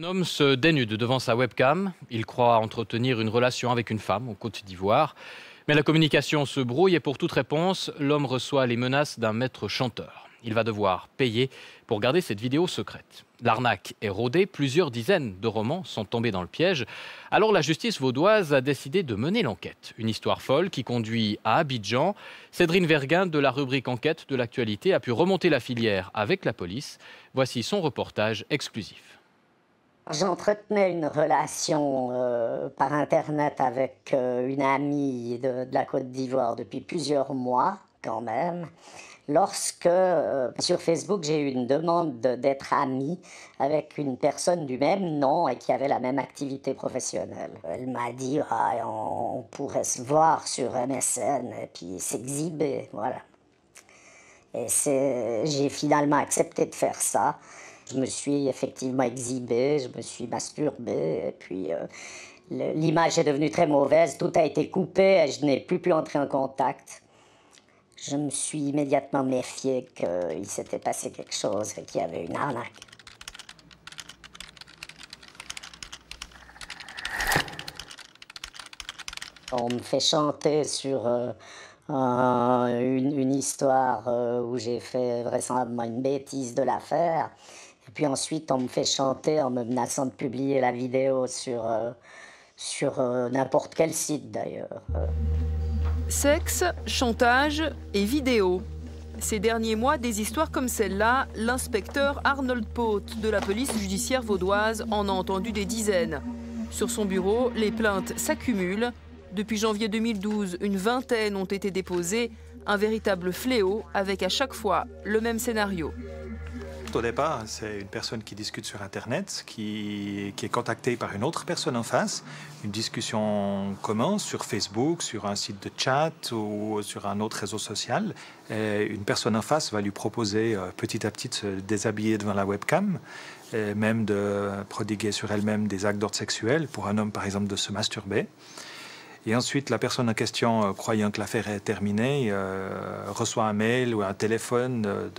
Un homme se dénude devant sa webcam. Il croit entretenir une relation avec une femme en Côte d'Ivoire. Mais la communication se brouille et pour toute réponse, l'homme reçoit les menaces d'un maître chanteur. Il va devoir payer pour garder cette vidéo secrète. L'arnaque est rodée, plusieurs dizaines de romans sont tombés dans le piège. Alors la justice vaudoise a décidé de mener l'enquête. Une histoire folle qui conduit à Abidjan. Cédrine Verguin de la rubrique Enquête de l'actualité a pu remonter la filière avec la police. Voici son reportage exclusif. J'entretenais une relation par Internet avec une amie de la Côte d'Ivoire depuis plusieurs mois quand même. Lorsque sur Facebook, j'ai eu une demande d'être amie avec une personne du même nom et qui avait la même activité professionnelle. Elle m'a dit on pourrait se voir sur MSN et puis s'exhiber, voilà. Et j'ai finalement accepté de faire ça. Je me suis effectivement exhibée, je me suis masturbée, et puis l'image est devenue très mauvaise, tout a été coupé et je n'ai plus pu entrer en contact. Je me suis immédiatement méfiée qu'il s'était passé quelque chose et qu'il y avait une arnaque. On me fait chanter sur une histoire où j'ai fait vraisemblablement une bêtise de l'affaire. Et puis ensuite, on me fait chanter en me menaçant de publier la vidéo sur n'importe quel site d'ailleurs. Sexe, chantage et vidéo. Ces derniers mois, des histoires comme celle-là, l'inspecteur Arnold Poth de la police judiciaire vaudoise en a entendu des dizaines. Sur son bureau, les plaintes s'accumulent. Depuis janvier 2012, une vingtaine ont été déposées. Un véritable fléau avec à chaque fois le même scénario. Au départ, c'est une personne qui discute sur Internet, qui est contactée par une autre personne en face. Une discussion commence sur Facebook, sur un site de chat ou sur un autre réseau social. Et une personne en face va lui proposer petit à petit de se déshabiller devant la webcam, et même de prodiguer sur elle-même des actes d'ordre sexuel, pour un homme par exemple de se masturber. Et ensuite, la personne en question, croyant que l'affaire est terminée, reçoit un mail ou un téléphone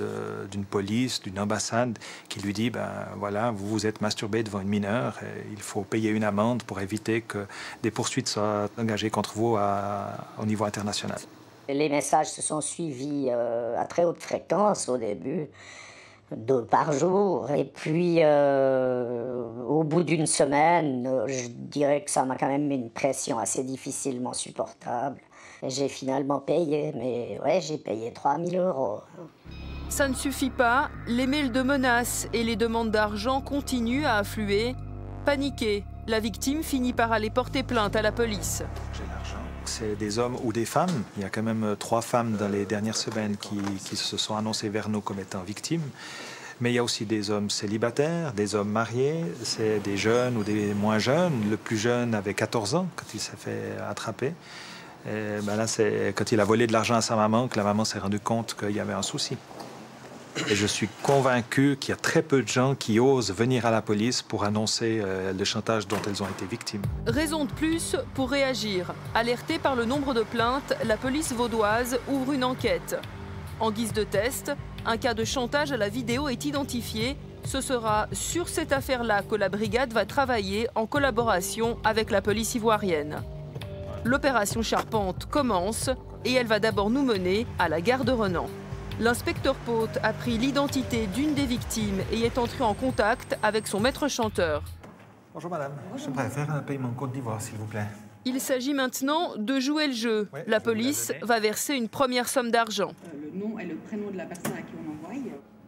d'une police, d'une ambassade, qui lui dit voilà, vous vous êtes masturbé devant une mineure, et il faut payer une amende pour éviter que des poursuites soient engagées contre vous au niveau international. Les messages se sont suivis à très haute fréquence au début, 2 par jour. Et puis, au bout d'une semaine, je dirais que ça m'a quand même mis une pression assez difficilement supportable. J'ai finalement payé, mais ouais, j'ai payé 3 000 €. Ça ne suffit pas, les mails de menaces et les demandes d'argent continuent à affluer. Paniquée, la victime finit par aller porter plainte à la police. C'est des hommes ou des femmes. Il y a quand même 3 femmes dans les dernières semaines qui se sont annoncées vers nous comme étant victimes. Mais il y a aussi des hommes célibataires, des hommes mariés, c'est des jeunes ou des moins jeunes. Le plus jeune avait 14 ans quand il s'est fait attraper. Et là, c'est quand il a volé de l'argent à sa maman que la maman s'est rendue compte qu'il y avait un souci. Et je suis convaincu qu'il y a très peu de gens qui osent venir à la police pour annoncer le chantage dont elles ont été victimes. Raison de plus pour réagir. Alertée par le nombre de plaintes, la police vaudoise ouvre une enquête. En guise de test, un cas de chantage à la vidéo est identifié. Ce sera sur cette affaire-là que la brigade va travailler en collaboration avec la police ivoirienne. L'opération Charpente commence et elle va d'abord nous mener à la gare de Renan. L'inspecteur Poth a pris l'identité d'une des victimes et est entré en contact avec son maître chanteur. Bonjour madame, j'aimerais faire un paiement en Côte d'Ivoire s'il vous plaît. Il s'agit maintenant de jouer le jeu. La police va verser une première somme d'argent. Le nom et le prénom de la personne à qui on envoie.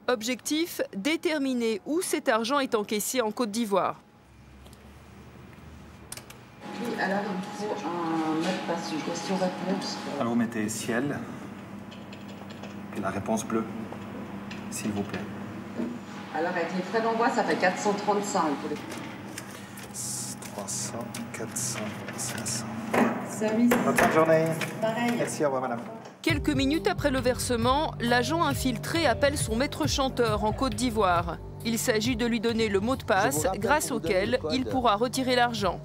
Objectif, déterminer où cet argent est encaissé en Côte d'Ivoire. Puis alors il faut un mot de passe, une question-réponse. Alors vous mettez ciel et la réponse bleue, s'il vous plaît. Alors avec les frais d'envoi, ça fait 435. 300, 400, 500. Service. Bonne journée. Pareil. Merci, au revoir madame. Quelques minutes après le versement, l'agent infiltré appelle son maître chanteur en Côte d'Ivoire. Il s'agit de lui donner le mot de passe grâce auquel il pourra retirer l'argent.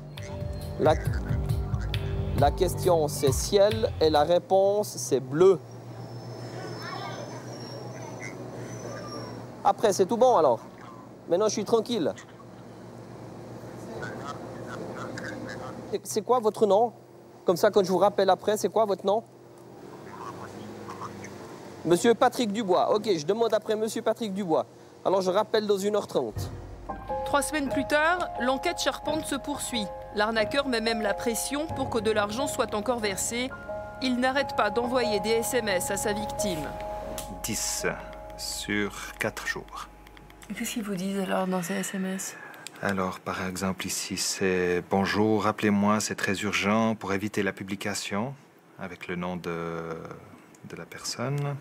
La question c'est ciel et la réponse c'est bleu. Après c'est tout bon alors. Maintenant je suis tranquille. C'est quoi votre nom? Comme ça, quand je vous rappelle après, c'est quoi votre nom? Monsieur Patrick Dubois. OK, je demande après Monsieur Patrick Dubois. Alors, je rappelle dans 1h30. 3 semaines plus tard, l'enquête charpente se poursuit. L'arnaqueur met même la pression pour que de l'argent soit encore versé. Il n'arrête pas d'envoyer des SMS à sa victime. 10 sur 4 jours. Qu'est-ce qu'ils vous disent alors dans ces SMS? Alors, par exemple, ici, c'est « Bonjour, rappelez-moi, c'est très urgent pour éviter la publication » avec le nom de la personne.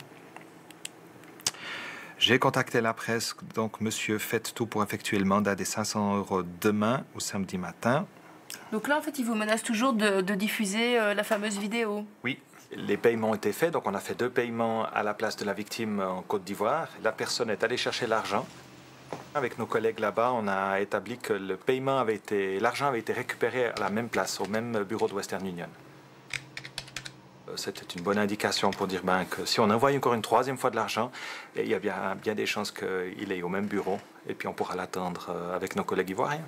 J'ai contacté la presse, donc monsieur, faites tout pour effectuer le mandat des 500 € demain ou samedi matin. Donc là, en fait, ils vous menacent toujours de diffuser la fameuse vidéo. Oui, les paiements ont été faits, donc on a fait 2 paiements à la place de la victime en Côte d'Ivoire. La personne est allée chercher l'argent. Avec nos collègues là-bas, on a établi que l'argent avait été récupéré à la même place, au même bureau de Western Union. C'était une bonne indication pour dire que si on envoie encore une 3e fois de l'argent, il y a bien des chances qu'il est au même bureau et puis on pourra l'attendre avec nos collègues ivoiriens.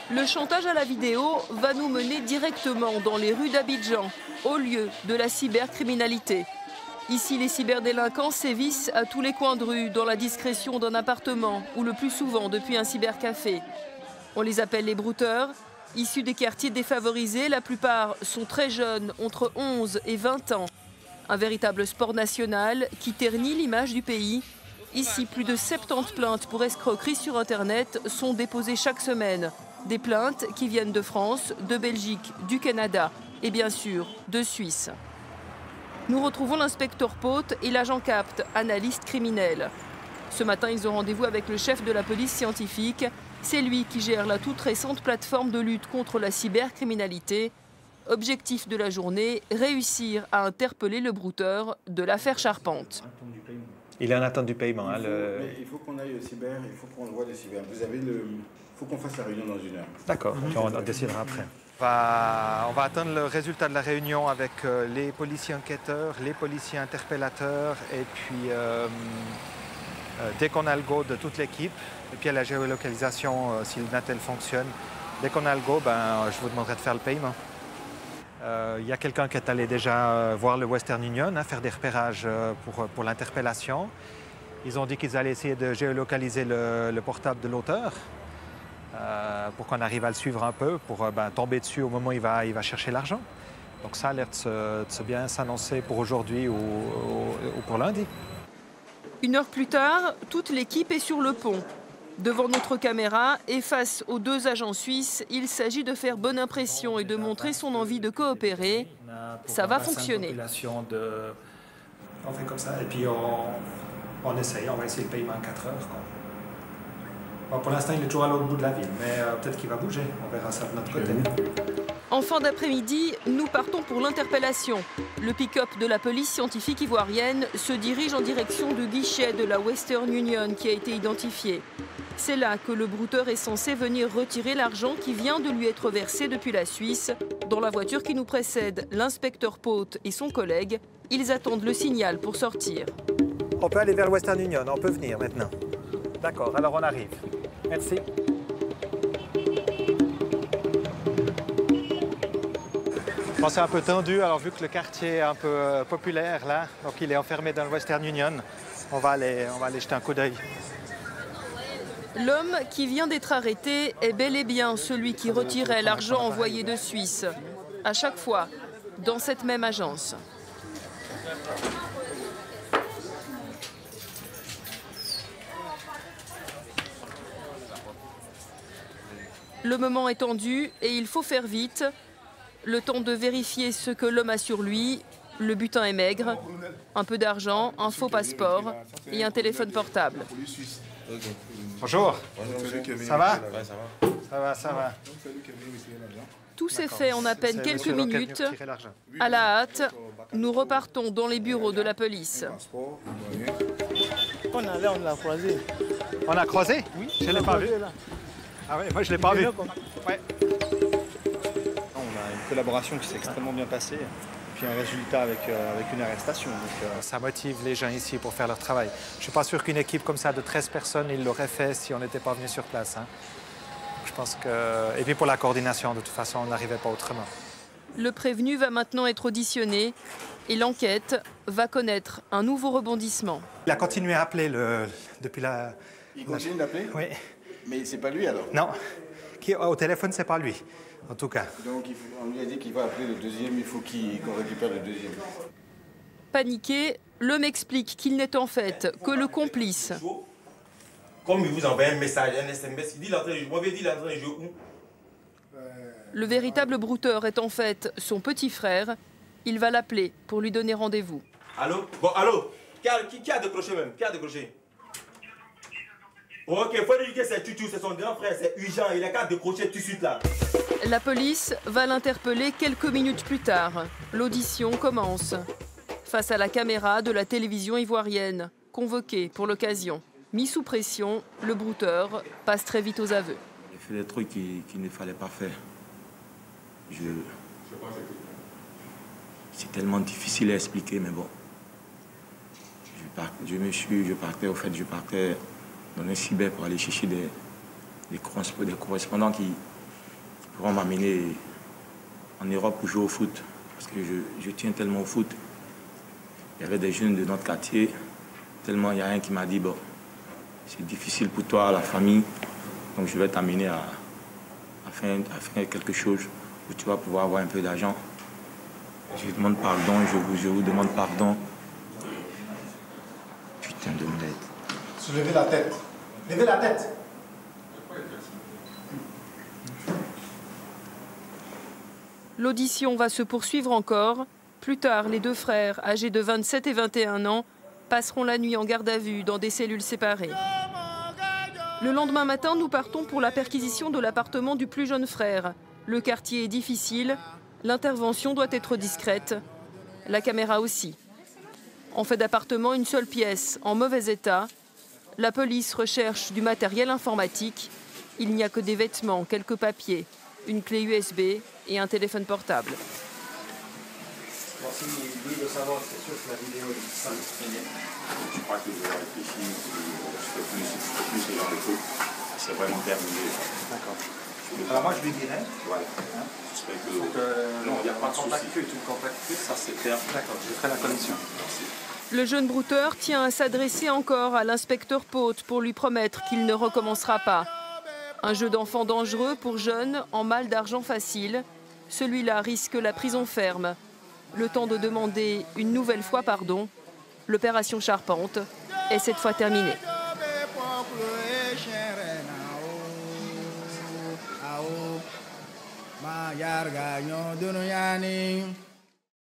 Le chantage à la vidéo va nous mener directement dans les rues d'Abidjan, au lieu de la cybercriminalité. Ici, les cyberdélinquants sévissent à tous les coins de rue, dans la discrétion d'un appartement ou le plus souvent depuis un cybercafé. On les appelle les brouteurs. Issus des quartiers défavorisés, la plupart sont très jeunes, entre 11 et 20 ans. Un véritable sport national qui ternit l'image du pays. Ici, plus de 70 plaintes pour escroquerie sur Internet sont déposées chaque semaine. Des plaintes qui viennent de France, de Belgique, du Canada et bien sûr de Suisse. Nous retrouvons l'inspecteur Pote et l'agent Capt, analyste criminel. Ce matin, ils ont rendez-vous avec le chef de la police scientifique. C'est lui qui gère la toute récente plateforme de lutte contre la cybercriminalité. Objectif de la journée, réussir à interpeller le brouteur de l'affaire Charpente. Il est en attente du paiement. Il faut qu'on aille au cyber, il faut qu'on voit le cyber. Il faut qu'on fasse la réunion dans 1 heure. D'accord, on décidera après. On va attendre le résultat de la réunion avec les policiers enquêteurs, les policiers interpellateurs et puis dès qu'on a le go de toute l'équipe, et puis à la géolocalisation, si le Natel fonctionne, dès qu'on a le go, je vous demanderai de faire le paiement. Il y a quelqu'un qui est allé déjà voir le Western Union, faire des repérages pour l'interpellation. Ils ont dit qu'ils allaient essayer de géolocaliser le portable de l'auteur pour qu'on arrive à le suivre un peu, pour tomber dessus au moment où il va chercher l'argent. Donc ça a l'air de bien s'annoncer pour aujourd'hui ou pour lundi. 1 heure plus tard, toute l'équipe est sur le pont. Devant notre caméra et face aux 2 agents suisses, il s'agit de faire bonne impression et de montrer son envie de coopérer. Ça va fonctionner. On fait comme ça et puis on va essayer le paiement en 4 heures. Bon, pour l'instant, il est toujours à l'autre bout de la ville, mais peut-être qu'il va bouger. On verra ça de notre côté. En fin d'après-midi, nous partons pour l'interpellation. Le pick-up de la police scientifique ivoirienne se dirige en direction du guichet de la Western Union qui a été identifié. C'est là que le brouteur est censé venir retirer l'argent qui vient de lui être versé depuis la Suisse. Dans la voiture qui nous précède, l'inspecteur Pote et son collègue, ils attendent le signal pour sortir. On peut aller vers le Western Union, on peut venir maintenant. D'accord, alors on arrive. Merci. Bon, c'est un peu tendu, alors vu que le quartier est un peu populaire là, donc il est enfermé dans le Western Union, on va aller jeter un coup d'œil. L'homme qui vient d'être arrêté est bel et bien celui qui retirait l'argent envoyé de Suisse. À chaque fois, dans cette même agence. Le moment est tendu et il faut faire vite. Le temps de vérifier ce que l'homme a sur lui. Le butin est maigre. Un peu d'argent, un faux passeport et un téléphone portable. Bonjour. Ça va? Ça va. Tout s'est fait en à peine quelques minutes. À la hâte, nous repartons dans les bureaux de la police. On l'a croisé. On l'a croisé? Oui. Je ne l'ai pas vu. Ah oui, moi je ne l'ai pas vu. Ouais. On a une collaboration qui s'est extrêmement bien passée, puis un résultat avec une arrestation. Donc, ça motive les gens ici pour faire leur travail. Je ne suis pas sûr qu'une équipe comme ça de 13 personnes, ils l'auraient fait si on n'était pas venu sur place. Hein. Je pense que... Et puis pour la coordination, de toute façon, on n'arrivait pas autrement. Le prévenu va maintenant être auditionné et l'enquête va connaître un nouveau rebondissement. Il a continué à appeler depuis la... Il continue d'appeler? Oui. Mais c'est pas lui alors? Non. Au téléphone, c'est pas lui, en tout cas. Donc on lui a dit qu'il va appeler le deuxième, il faut qu'on récupère le deuxième. Paniqué, l'homme explique qu'il n'est en fait que le complice. Comme il vous envoie un message, un SMS, il dit l'entrée de jeu où? Le véritable brouteur est en fait son petit frère. Il va l'appeler pour lui donner rendez-vous. Allô? Bon, allô? Qui a décroché même? Qui a décroché? Ok, il faut dire que c'est Tutu, c'est son grand frère, c'est urgent, il a qu'à décrocher tout de suite là. La police va l'interpeller quelques minutes plus tard. L'audition commence. Face à la caméra de la télévision ivoirienne, convoqué pour l'occasion, mis sous pression, le brouteur passe très vite aux aveux. J'ai fait des trucs qu'il ne fallait pas faire. C'est tellement difficile à expliquer, mais bon. Je partais dans un cyber pour aller chercher des correspondants qui pourront m'amener en Europe pour jouer au foot. Parce que je tiens tellement au foot. Il y avait des jeunes de notre quartier, tellement il y a un qui m'a dit, bon, c'est difficile pour toi, la famille, donc je vais t'amener à faire quelque chose où tu vas pouvoir avoir un peu d'argent. Je demande pardon, je vous demande pardon. Putain de merde. Soulevez la tête. Levez la tête. L'audition va se poursuivre encore. Plus tard, les deux frères, âgés de 27 et 21 ans, passeront la nuit en garde à vue dans des cellules séparées. Le lendemain matin, nous partons pour la perquisition de l'appartement du plus jeune frère. Le quartier est difficile, l'intervention doit être discrète, la caméra aussi. En fait d'appartement, une seule pièce, en mauvais état. La police recherche du matériel informatique. Il n'y a que des vêtements, quelques papiers, une clé USB et un téléphone portable. Bon, si lui veut savoir, c'est sûr que la vidéo est simple. Je crois que je vais réfléchir, je fais plus ce genre de trucs. C'est vraiment terminé. D'accord. Alors moi, je lui dirais. Ouais. Hein, j'espère que... non, il n'y a pas de souci. Tu me contactes plus. Ça, c'est clair. D'accord, je ferai la connexion. Merci. Le jeune brouteur tient à s'adresser encore à l'inspecteur Pote pour lui promettre qu'il ne recommencera pas. Un jeu d'enfant dangereux pour jeunes en mal d'argent facile. Celui-là risque la prison ferme. Le temps de demander une nouvelle fois pardon. L'opération Charpente est cette fois terminée. Ma yarga nyo dunu yani